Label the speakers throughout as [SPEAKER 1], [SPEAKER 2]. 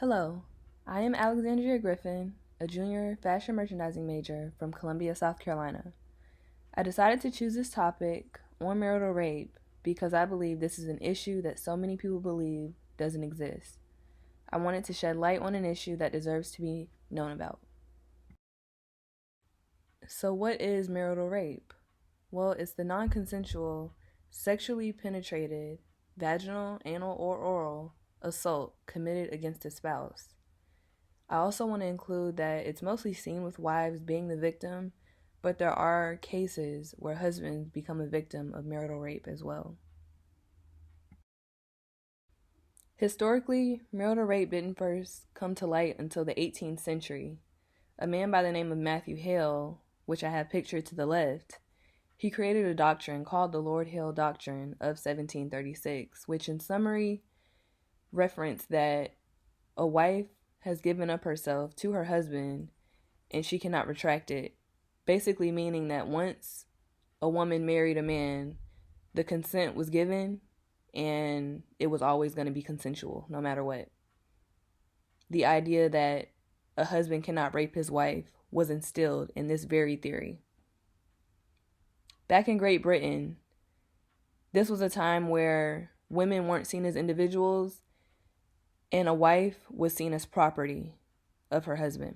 [SPEAKER 1] Hello, I am Alexandria Griffin, a junior fashion merchandising major from Columbia, South Carolina. I decided to choose this topic on marital rape because I believe this is an issue that so many people believe doesn't exist. I wanted to shed light on an issue that deserves to be known about. So, what is marital rape? Well, it's the non-consensual, sexually penetrated, vaginal, anal, or oral assault committed against a spouse. I also want to include that it's mostly seen with wives being the victim, but there are cases where husbands become a victim of marital rape as well. Historically, marital rape didn't first come to light until the 18th century. A man by the name of Matthew Hale, which I have pictured to the left, he created a doctrine called the Lord Hale Doctrine of 1736, which in summary referenced that a wife has given up herself to her husband and she cannot retract it. Basically meaning that once a woman married a man, the consent was given and it was always going to be consensual no matter what. The idea that a husband cannot rape his wife was instilled in this very theory. Back in Great Britain, this was a time where women weren't seen as individuals and a wife was seen as property of her husband.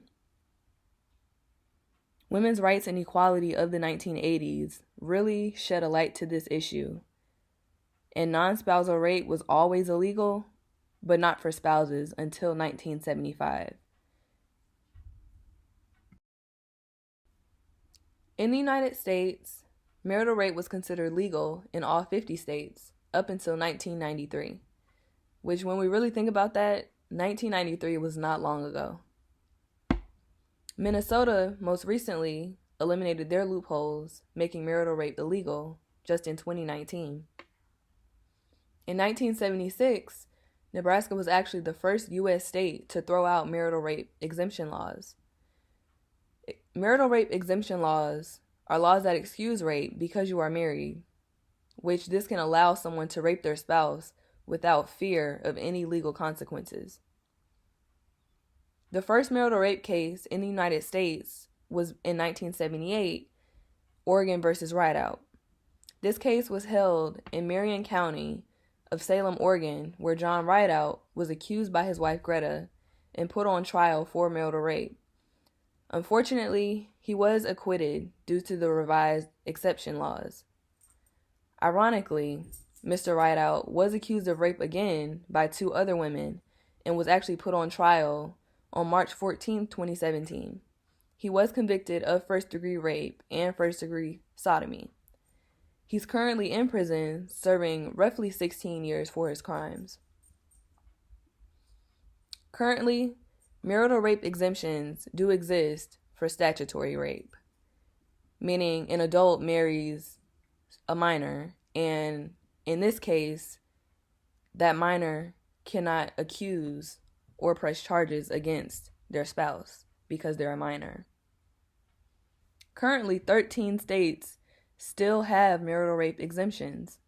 [SPEAKER 1] Women's rights and equality of the 1980s really shed a light to this issue. And non-spousal rape was always illegal, but not for spouses until 1975. In the United States, marital rape was considered legal in all 50 states up until 1993, which when we really think about that, 1993 was not long ago. Minnesota most recently eliminated their loopholes, making marital rape illegal just in 2019. In 1976, Nebraska was actually the first U.S. state to throw out marital rape exemption laws. Marital rape exemption laws are laws that excuse rape because you are married, which this can allow someone to rape their spouse without fear of any legal consequences. The first marital rape case in the United States was in 1978, Oregon versus Rideout. This case was held in Marion County of Salem, Oregon, where John Rideout was accused by his wife Greta and put on trial for marital rape. Unfortunately, he was acquitted due to the revised exception laws. Ironically, Mr. Rideout was accused of rape again by 2 other women and was actually put on trial on March 14, 2017. He was convicted of first-degree rape and first-degree sodomy. He's currently in prison serving roughly 16 years for his crimes. Currently, marital rape exemptions do exist for statutory rape, meaning an adult marries a minor, and in this case, that minor cannot accuse or press charges against their spouse because they're a minor. Currently, 13 states still have marital rape exemptions.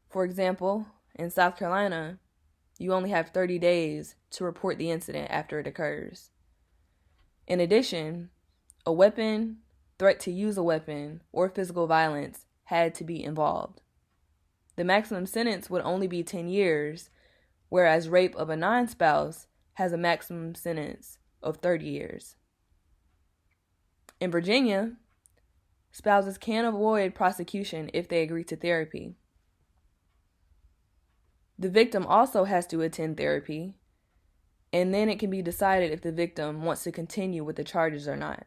[SPEAKER 1] For example, in South Carolina, you only have 30 days to report the incident after it occurs. In addition, a weapon, threat to use a weapon, or physical violence had to be involved. The maximum sentence would only be 10 years, whereas rape of a non-spouse has a maximum sentence of 30 years. In Virginia, spouses can avoid prosecution if they agree to therapy. The victim also has to attend therapy, and then it can be decided if the victim wants to continue with the charges or not.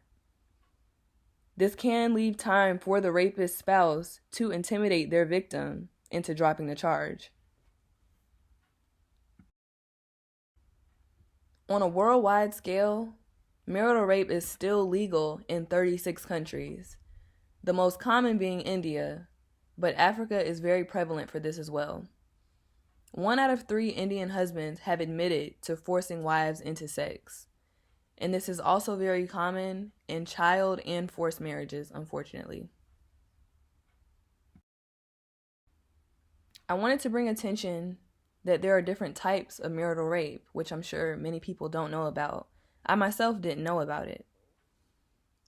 [SPEAKER 1] This can leave time for the rapist spouse to intimidate their victim into dropping the charge. On a worldwide scale, marital rape is still legal in 36 countries, the most common being India, but Africa is very prevalent for this as well. 1 out of 3 Indian husbands have admitted to forcing wives into sex, and this is also very common in child and forced marriages, unfortunately. I wanted to bring attention that there are different types of marital rape, which I'm sure many people don't know about. I myself didn't know about it.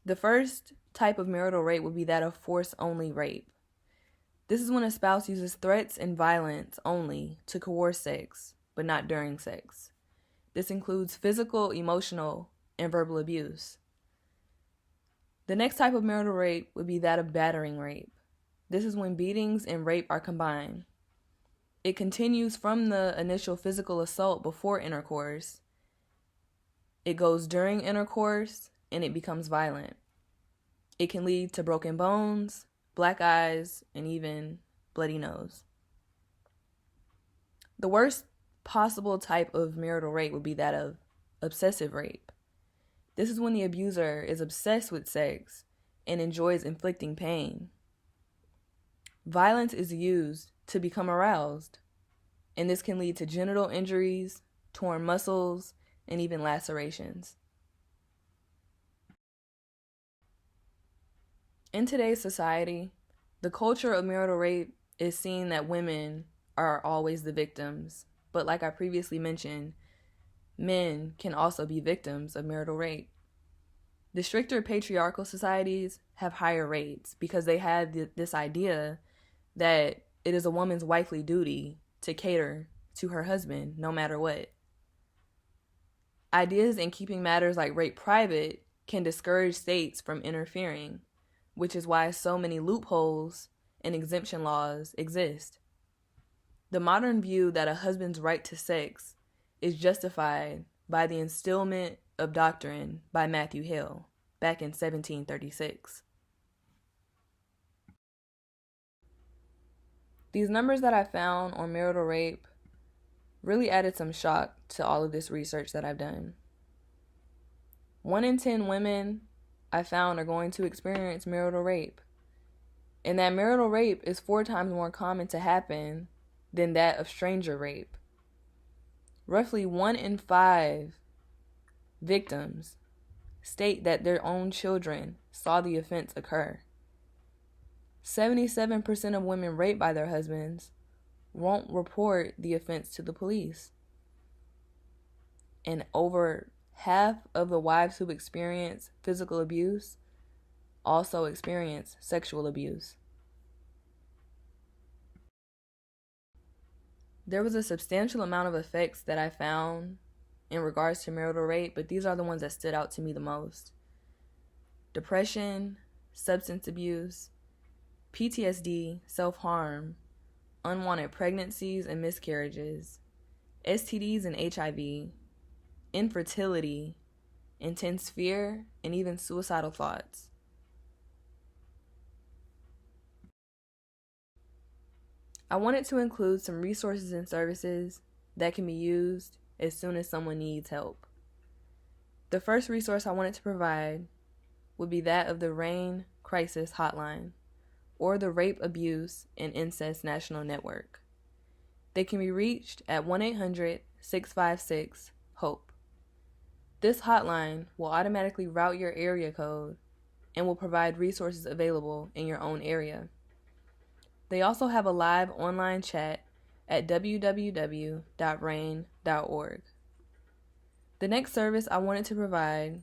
[SPEAKER 1] The first type of marital rape would be that of force-only rape. This is when a spouse uses threats and violence only to coerce sex, but not during sex. This includes physical, emotional, and verbal abuse. The next type of marital rape would be that of battering rape. This is when beatings and rape are combined. It continues from the initial physical assault before intercourse. It goes during intercourse, and it becomes violent. It can lead to broken bones, black eyes, and even bloody nose. The worst possible type of marital rape would be that of obsessive rape. This is when the abuser is obsessed with sex and enjoys inflicting pain. Violence is used to become aroused, and this can lead to genital injuries, torn muscles, and even lacerations. In today's society, the culture of marital rape is seen that women are always the victims, but like I previously mentioned, men can also be victims of marital rape. The stricter patriarchal societies have higher rates because they have this idea that it is a woman's wifely duty to cater to her husband no matter what. Ideas in keeping matters like rape private can discourage states from interfering, which is why so many loopholes and exemption laws exist. The modern view that a husband's right to sex is justified by the instillment of doctrine by Matthew Hale back in 1736. These numbers that I found on marital rape really added some shock to all of this research that I've done. 1 in 10 women I found are going to experience marital rape. And that marital rape is 4 times more common to happen than that of stranger rape. Roughly 1 in 5 victims state that their own children saw the offense occur. 77% of women raped by their husbands won't report the offense to the police. And over half of the wives who experience physical abuse also experience sexual abuse. There was a substantial amount of effects that I found in regards to marital rape, but these are the ones that stood out to me the most. Depression, substance abuse, PTSD, self-harm, unwanted pregnancies and miscarriages, STDs and HIV, infertility, intense fear, and even suicidal thoughts. I wanted to include some resources and services that can be used as soon as someone needs help. The first resource I wanted to provide would be that of the RAIN Crisis Hotline, or the Rape, Abuse, and Incest National Network. They can be reached at 1-800-656-HOPE. This hotline will automatically route your area code and will provide resources available in your own area. They also have a live online chat at www.rain.org. The next service I wanted to provide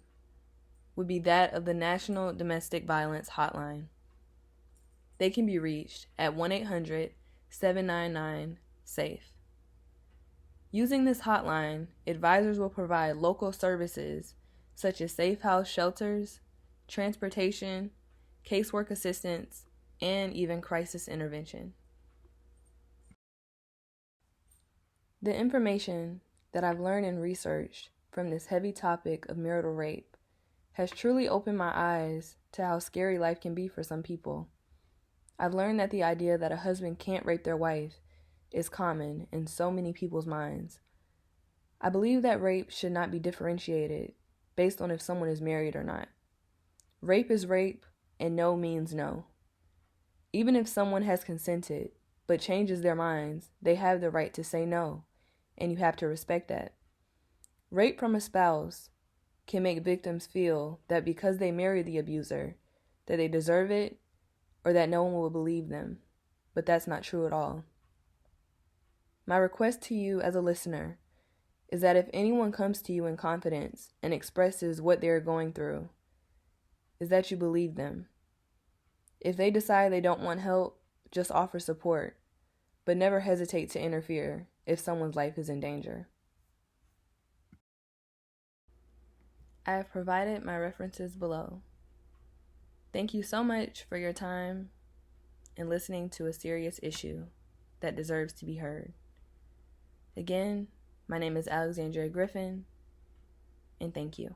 [SPEAKER 1] would be that of the National Domestic Violence Hotline. They can be reached at 1-800-799-SAFE. Using this hotline, advisors will provide local services such as safe house shelters, transportation, casework assistance, and even crisis intervention. The information that I've learned and researched from this heavy topic of marital rape has truly opened my eyes to how scary life can be for some people. I've learned that the idea that a husband can't rape their wife is common in so many people's minds. I believe that rape should not be differentiated based on if someone is married or not. Rape is rape, and no means no. Even if someone has consented but changes their minds, they have the right to say no, and you have to respect that. Rape from a spouse can make victims feel that because they married the abuser, that they deserve it or that no one will believe them, but that's not true at all. My request to you as a listener is that if anyone comes to you in confidence and expresses what they are going through, is that you believe them. If they decide they don't want help, just offer support, but never hesitate to interfere if someone's life is in danger. I have provided my references below. Thank you so much for your time and listening to a serious issue that deserves to be heard. Again, my name is Alexandria Griffin, and thank you.